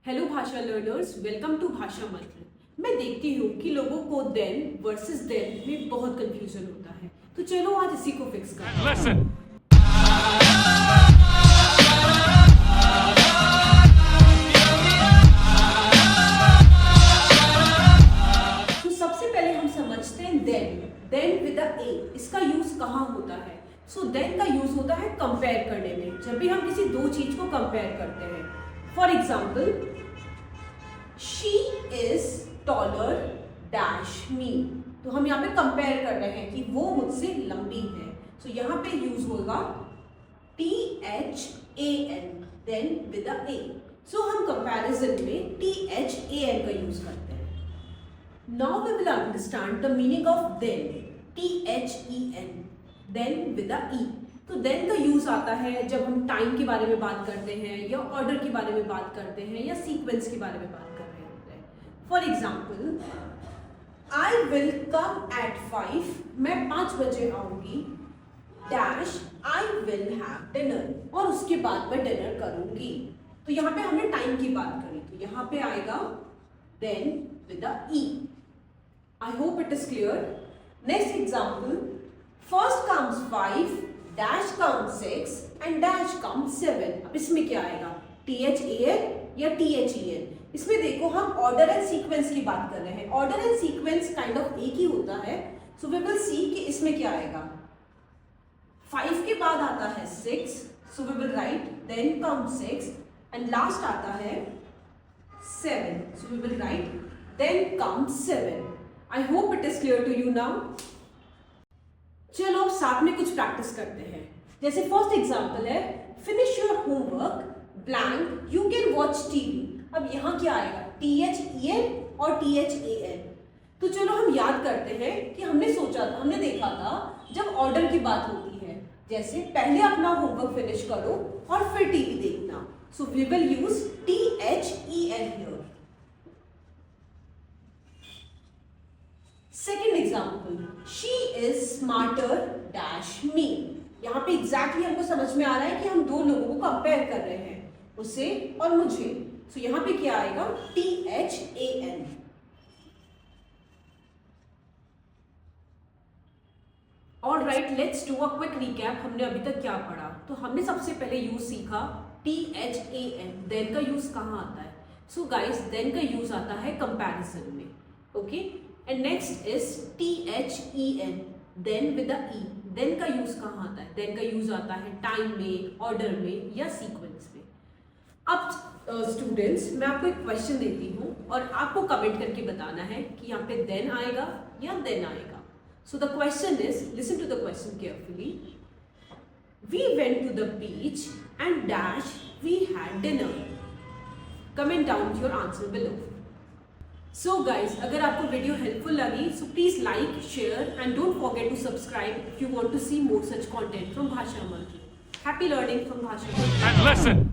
Hello भाषा learners, welcome to भाषा मंत्र। मैं देखती हूँ कि लोगों को देन वर्सेस देन में बहुत कंफ्यूजन होता है, तो चलो आज इसी को फिक्स करते हैं। तो सबसे पहले हम समझते हैं देन विद अ ए, इसका यूज कहाँ होता है। देन का यूज होता है कंपेयर करने में, जब भी हम किसी दो चीज को कंपेयर करते हैं। For example, she is taller dash मी, तो हम यहाँ पे कंपेयर कर रहे हैं कि वो मुझसे लंबी है। यहाँ पे यूज होगा THAN, than with a A. हम कंपैरिजन में THAN का यूज करते हैं। Now we will understand the meaning of then, THEN, then with a E. तो देन का यूज आता है जब हम टाइम के बारे में बात करते हैं, या ऑर्डर के बारे में बात करते हैं, या सीक्वेंस के बारे में बात कर रहे होते हैं। For example, I will come at 5, मैं 5 बजे आऊंगी, dash I will have dinner, और उसके बाद मैं डिनर करूंगी। तो यहाँ पे हमने टाइम की बात करी, तो यहाँ पे आएगा then with a E. I hope it is clear. Next example, first comes 5, dash comes 6 and dash comes 7। अब इसमें क्या आएगा, THAN या THEN? इसमें देखो हम ऑर्डर एंड सीक्वेंस की बात कर रहे हैं। Order and sequence kind of एक ही होता है। सो वी विल सी कि इसमें क्या आएगा। 5 के बाद आता है 6, so we will write then come 6, and last आता है 7, so we will write then come 7। I hope it is clear to you now. चलो अब साथ में कुछ प्रैक्टिस करते हैं। जैसे फर्स्ट एग्जांपल है, finish your homework blank you can watch TV. अब यहाँ क्या आएगा, THEN और THAN। तो चलो हम याद करते हैं कि हमने देखा था जब ऑर्डर की बात होती है, जैसे पहले अपना होमवर्क फिनिश करो और फिर टीवी देखना। So we will use THEN here. Second example, she is smarter dash me. यहाँ पे एग्जैक्टली हमको समझ में आ रहा है कि हम दो लोगों को कंपेयर कर रहे हैं, उसे और मुझे। यहाँ पे क्या आएगा, THAN। Alright, let's do a quick recap. हमने अभी तक क्या पढ़ा? तो हमने सबसे पहले यूज सीखा THAN, देन का यूज कहाँ आता है। सो गाइस, देन का यूज आता है कंपैरिजन में, okay. And next is THEN, then with a E. Then का यूज कहाँ आता है? देन का यूज आता है टाइम में, ऑर्डर में, या सीक्वेंस में। अब स्टूडेंट्स, मैं आपको एक क्वेश्चन देती हूँ और आपको कमेंट करके बताना है कि यहाँ पे देन आएगा या देन आएगा। So the question is, listen to the question carefully. We went to the beach and dash we had dinner. Comment down your answer below. So guys, अगर आपको वीडियो हेल्पफुल लगी, so please like, share and don't forget to subscribe if you want to see more such content from Bhasha Mantra. Happy learning from Bhasha मंत्र।